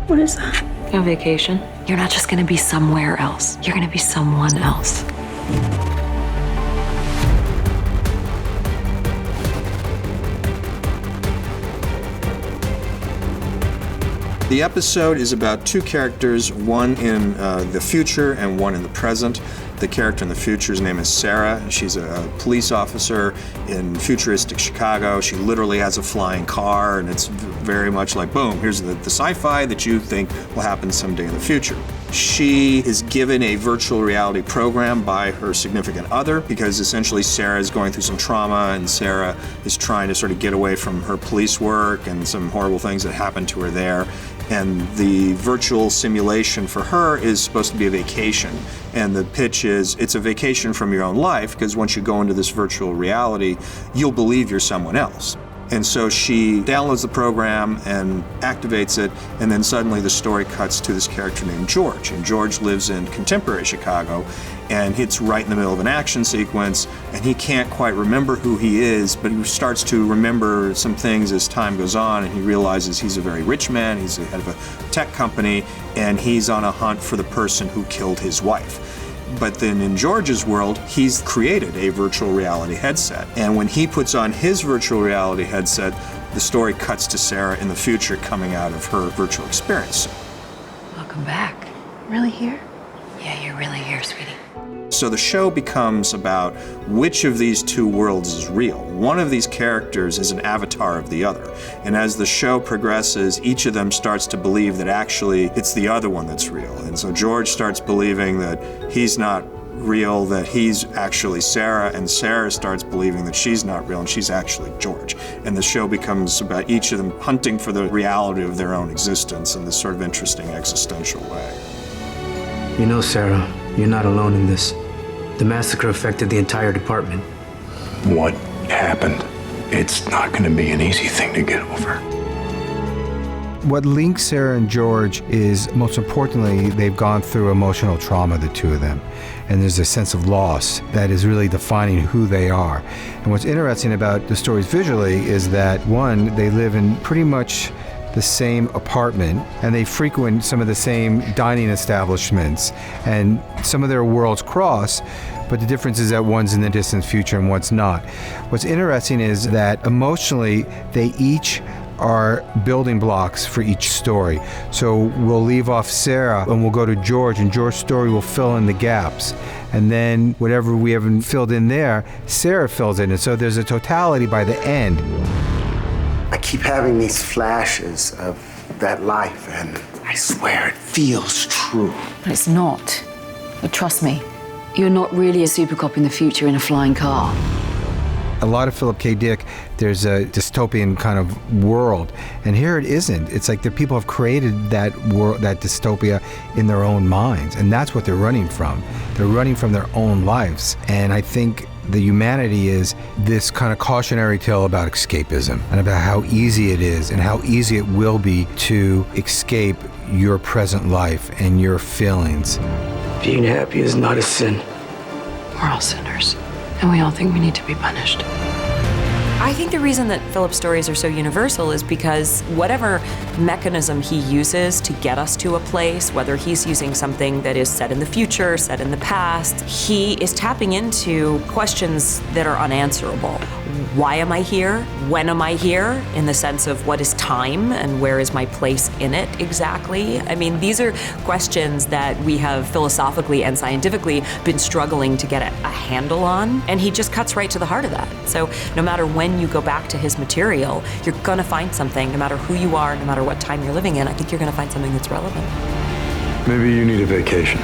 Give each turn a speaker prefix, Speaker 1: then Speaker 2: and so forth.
Speaker 1: What is that?
Speaker 2: A vacation. You're not just gonna be somewhere else. You're gonna be someone else.
Speaker 3: The episode is about two characters, one in the future and one in the present. The character in the future's name is Sarah. She's a police officer in futuristic Chicago. She literally has a flying car, and it's very much like, boom, here's the sci-fi that you think will happen someday in the future. She is given a virtual reality program by her significant other because essentially Sarah is going through some trauma, and Sarah is trying to sort of get away from her police work and some horrible things that happened to her there. And the virtual simulation for her is supposed to be a vacation. And the pitch is it's a vacation from your own life, because once you go into this virtual reality, you'll believe you're someone else. And so she downloads the program and activates it, and then suddenly the story cuts to this character named George. And George lives in contemporary Chicago, and it's right in the middle of an action sequence, and he can't quite remember who he is, but he starts to remember some things as time goes on, and he realizes he's a very rich man, he's the head of a tech company, and he's on a hunt for the person who killed his wife. But then in George's world, he's created a virtual reality headset. And when he puts on his virtual reality headset, the story cuts to Sarah in the future coming out of her virtual experience.
Speaker 2: Welcome back.
Speaker 1: Really here?
Speaker 2: Yeah, you're really here, sweetie.
Speaker 3: So the show becomes about which of these two worlds is real. One of these characters is an avatar of the other. And as the show progresses, each of them starts to believe that actually it's the other one that's real. And so George starts believing that he's not real, that he's actually Sarah, and Sarah starts believing that she's not real and she's actually George. And the show becomes about each of them hunting for the reality of their own existence in this sort of interesting existential way.
Speaker 4: You know, Sarah, you're not alone in this. The massacre affected the entire department.
Speaker 5: What happened? It's not going to be an easy thing to get over.
Speaker 6: What links Sarah and George is, most importantly, they've gone through emotional trauma, the two of them. And there's a sense of loss that is really defining who they are. And what's interesting about the stories visually is that, one, they live in pretty much the same apartment, and they frequent some of the same dining establishments, and some of their worlds cross, but the difference is that one's in the distant future and one's not. What's interesting is that emotionally, they each are building blocks for each story. So we'll leave off Sarah and we'll go to George, and George's story will fill in the gaps. And then whatever we haven't filled in there, Sarah fills in. And so there's a totality by the end.
Speaker 7: I keep having these flashes of that life, and I swear it feels true.
Speaker 2: But it's not. But trust me, you're not really a super cop in the future in a flying car.
Speaker 6: A lot of Philip K. Dick, there's a dystopian kind of world, and here it isn't. It's like the people have created that world, that dystopia, in their own minds, and that's what they're running from. They're running from their own lives, and I think the humanity is this kind of cautionary tale about escapism and about how easy it is and how easy it will be to escape your present life and your feelings.
Speaker 4: Being happy is not a sin.
Speaker 2: We're all sinners, and we all think we need to be punished.
Speaker 8: I think the reason that Philip's stories are so universal is because whatever mechanism he uses to get us to a place, whether he's using something that is set in the future, set in the past, he is tapping into questions that are unanswerable. Why am I here? When am I here? In the sense of what is time and where is my place in it exactly? I mean, these are questions that we have philosophically and scientifically been struggling to get a handle on, and he just cuts right to the heart of that. So no matter when you go back to his material, you're gonna find something, no matter who you are, no matter what time you're living in. I think you're gonna find something that's relevant.
Speaker 5: Maybe you need a vacation.